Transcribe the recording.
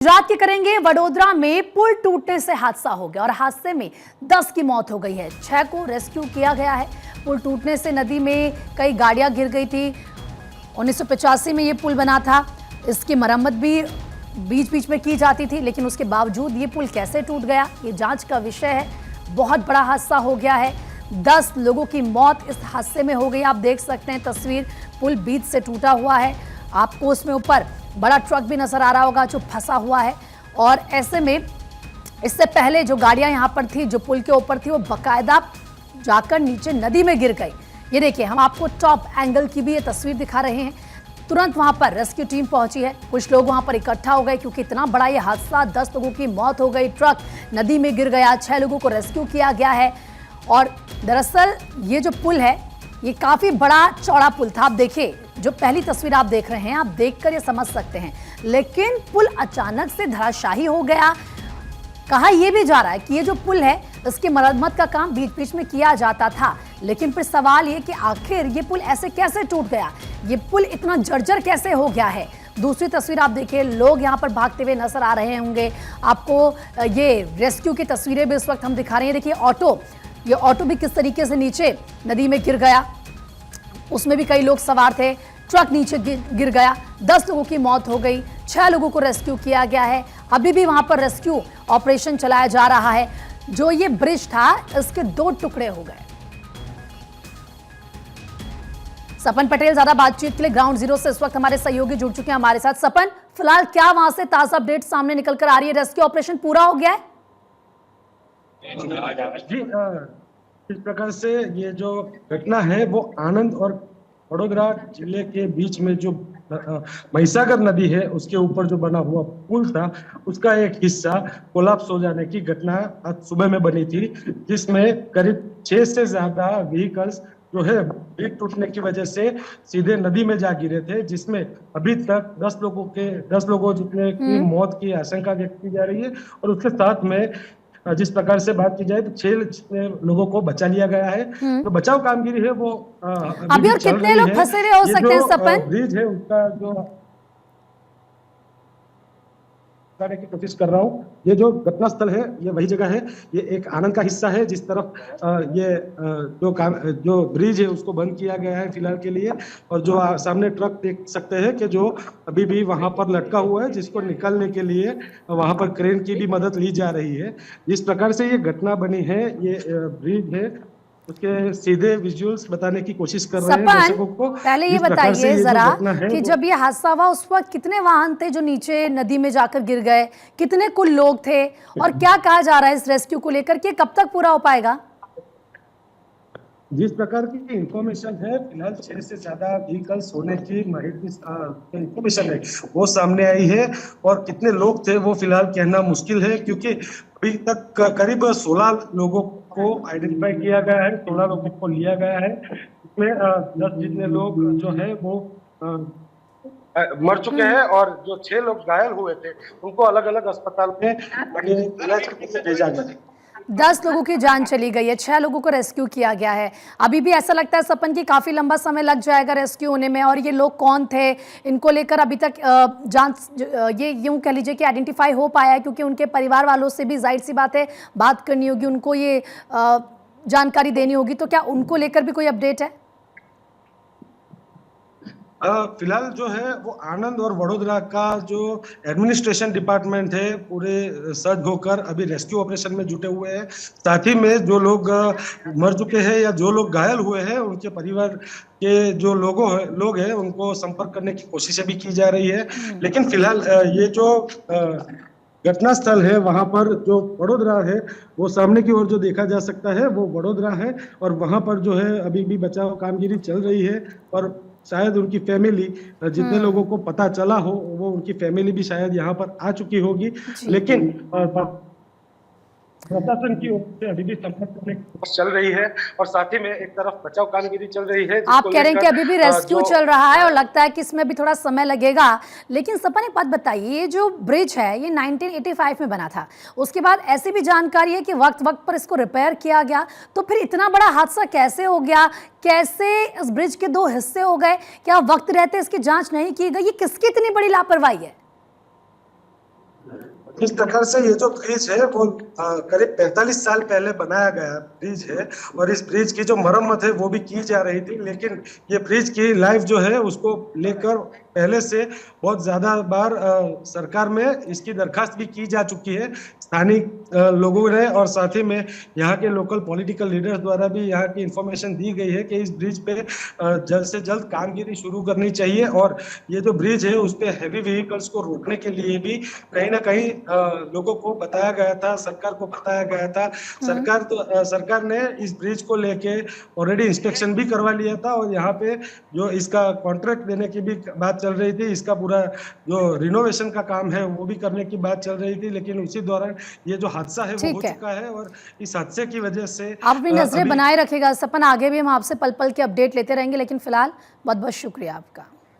गुजरात के करेंगे। वडोदरा में पुल टूटने से हादसा हो गया और हादसे में 10 की मौत हो गई है, 6 को रेस्क्यू किया गया है। पुल टूटने से नदी में कई गाड़ियां गिर गई थी। 1985 में ये पुल बना था। इसकी मरम्मत भी बीच बीच में की जाती थी, लेकिन उसके बावजूद ये पुल कैसे टूट गया, ये जांच का विषय है। बहुत बड़ा हादसा हो गया है। 10 लोगों की मौत इस हादसे में हो गई। आप देख सकते हैं तस्वीर, पुल बीच से टूटा हुआ है। आपको उसमें ऊपर बड़ा ट्रक भी नजर आ रहा होगा जो फंसा हुआ है। और ऐसे में इससे पहले जो गाड़ियां यहां पर थी, जो पुल के ऊपर थी, वो बकायदा जाकर नीचे नदी में गिर गई। ये देखिए, हम आपको टॉप एंगल की भी ये तस्वीर दिखा रहे हैं। तुरंत वहां पर रेस्क्यू टीम पहुंची है। कुछ लोग वहां पर इकट्ठा हो गए क्योंकि इतना बड़ा ये हादसा, 10 लोगों की मौत हो गई, ट्रक नदी में गिर गया, 6 लोगों को रेस्क्यू किया गया है। और दरअसल ये जो पुल है, ये काफी बड़ा चौड़ा पुल था। आप देखिए, जो पहली तस्वीर आप देख रहे हैं, आप देखकर ये समझ सकते हैं, लेकिन पुल अचानक से धराशायी हो गया। कहा यह भी जा रहा है कि ये जो पुल है, इसकी मरम्मत का काम बीच बीच में किया जाता था, लेकिन फिर सवाल ये कि आखिर ये पुल ऐसे कैसे टूट गया, ये पुल इतना जर्जर कैसे हो गया है। दूसरी तस्वीर आप देखिए, लोग यहाँ पर भागते हुए नजर आ रहे होंगे आपको। ये रेस्क्यू की तस्वीरें भी इस वक्त हम दिखा रहे हैं। देखिए ऑटो, ये ऑटो भी किस तरीके से नीचे नदी में गिर गया, उसमें भी कई लोग सवार थे। ट्रक नीचे गिर गया, 10 लोगों की मौत हो गई, 6 लोगों को रेस्क्यू किया गया है। अभी भी वहां पर रेस्क्यू ऑपरेशन चलाया जा रहा है। जो ये ब्रिज था, इसके 2 टुकड़े हो गए। सपन पटेल ज्यादा बातचीत के लिए ग्राउंड जीरो से इस वक्त हमारे सहयोगी जुड़ चुके हैं हमारे साथ। सपन, फिलहाल क्या वहां से ताजा अपडेट सामने निकल कर आ रही है? रेस्क्यू ऑपरेशन पूरा हो गया है? जी, इस प्रकार से ये जो घटना है वो आनंद और वडोदरा जिले के बीच में जो महिसागर नदी है, उसके ऊपर जो बना हुआ पुल था, उसका एक हिस्सा कोलैप्स हो जाने की घटना आज सुबह में बनी थी, जिसमें करीब 6 से ज्यादा व्हीकल्स जो है ब्रिज टूटने की वजह से सीधे नदी में जा गिरे थे, जिसमें अभी तक 10 लोगों जितने की मौत की आशंका व्यक्त की जा रही है। और उसके साथ में जिस प्रकार से बात की जाए तो 6 लोगों को बचा लिया गया है। तो बचाव कामगिरी है वो अभी और कितने लोग फंसे हुए हो सकते हैं सपन? ब्रिज है उसका जो करने की कोशिश कर रहा हूँ। ये जो घटना स्थल है, ये वही जगह है। ये एक आनंद का हिस्सा है, जिस तरफ जो ब्रिज है उसको बंद किया गया है फिलहाल के लिए। और जो सामने ट्रक देख सकते हैं कि जो अभी भी वहां पर लटका हुआ है, जिसको निकालने के लिए वहां पर क्रेन की भी मदद ली जा रही है। जिस प्रकार से ये घटना बनी है, ये ब्रिज है, उसके सीधे विजुअल्स बताने की कोशिश कर रहे हैं दर्शकों को। पहले ये बताइए जरा कि जब ये हादसा हुआ उस वक्त कितने वाहन थे जो नीचे नदी में जाकर गिर गए, कितने कुल लोग थे, और क्या कहा जा रहा है इस रेस्क्यू को लेकर कि कब तक पूरा हो पाएगा? जिस प्रकार की इंफॉर्मेशन है, फिलहाल 6 से ज्यादा व्हीकल्स होने की माहिती इंफॉर्मेशन है वो सामने आई है। और कितने लोग थे वो फिलहाल कहना मुश्किल है, क्योंकि अभी तक करीब 16 लोगों को आइडेंटिफाई किया गया है, 16 लोगों को लिया गया है। इसमें 10 जितने लोग जो है वो मर चुके हैं, और जो 6 लोग घायल हुए थे उनको अलग अलग अस्पताल में इलाज के लिए भेजा गया। 10 लोगों की जान चली गई है, 6 लोगों को रेस्क्यू किया गया है। अभी भी ऐसा लगता है सपन की काफी लंबा समय लग जाएगा रेस्क्यू होने में। और ये लोग कौन थे, इनको लेकर अभी तक जांच, ये यूं कह लीजिए कि आइडेंटिफाई हो पाया है? क्योंकि उनके परिवार वालों से भी जाहिर सी बात है बात करनी होगी, उनको ये जानकारी देनी होगी। तो क्या उनको लेकर भी कोई अपडेट है? फिलहाल जो है वो आनंद और वडोदरा का जो एडमिनिस्ट्रेशन डिपार्टमेंट है, पूरे सज्ज होकर अभी रेस्क्यू ऑपरेशन में जुटे हुए हैं। साथ ही में जो लोग मर चुके हैं या जो लोग घायल हुए हैं, उनके परिवार के जो लोग हैं उनको संपर्क करने की कोशिशें भी की जा रही है। लेकिन फिलहाल ये जो घटना स्थल है, वहां पर जो वडोदरा है, वो सामने की ओर जो देखा जा सकता है वो वडोदरा है। और वहां पर जो है अभी भी बचाव कामगिरी चल रही है। और शायद उनकी फैमिली, जितने लोगों को पता चला हो, वो उनकी फैमिली भी शायद यहाँ पर आ चुकी होगी। लेकिन प्रशासन की ओर से अभी भी संपर्क करने की कोशिश चल रही है, और साथ ही में एक तरफ बचाव कामगिरी चल रही है। आप कह रहे हैं कि अभी भी रेस्क्यू चल रहा है और लगता है कि इसमें भी थोड़ा समय लगेगा। लेकिन सपन, एक बात बताइए, ये जो ब्रिज है ये 1985 में बना था, उसके बाद ऐसी भी जानकारी है कि वक्त वक्त पर इसको रिपेयर किया गया, तो फिर इतना बड़ा हादसा कैसे हो गया? कैसे इस ब्रिज के 2 हिस्से हो गए? क्या वक्त रहते इसकी जांच नहीं की गई? ये किसकी इतनी बड़ी लापरवाही है? इस प्रकार से ये जो ब्रिज है वो करीब 45 साल पहले बनाया गया ब्रिज है, और इस ब्रिज की जो मरम्मत है वो भी की जा रही थी, लेकिन ये ब्रिज की लाइफ जो है उसको लेकर पहले से बहुत ज्यादा बार सरकार में इसकी दरखास्त भी की जा चुकी है। स्थानिक लोगों ने और साथ ही में यहाँ के लोकल पॉलिटिकल लीडर्स द्वारा भी यहाँ की इंफॉर्मेशन दी गई है कि इस ब्रिज पे जल्द से जल्द कामगिरी शुरू करनी चाहिए, और ये जो ब्रिज है उस पे हैवी व्हीकल्स को रोकने के लिए भी कहीं ना कहीं लोगों को बताया गया था, सरकार को बताया गया था। सरकार ने इस ब्रिज को लेके ऑलरेडी इंस्पेक्शन भी करवा लिया था, और यहाँ पे जो इसका कॉन्ट्रैक्ट देने की भी बात चल रही थी, इसका पूरा जो रिनोवेशन का काम है वो भी करने की बात चल रही थी, लेकिन उसी दौरान ये जो हादसा है वो हो ठीक है, चुका है, और इस हादसे की वजह से आप अपनी नजरें अभी बनाए रखिएगा सपन, आगे भी हम आपसे पल पल के अपडेट लेते रहेंगे, लेकिन फिलहाल बहुत बहुत शुक्रिया आपका।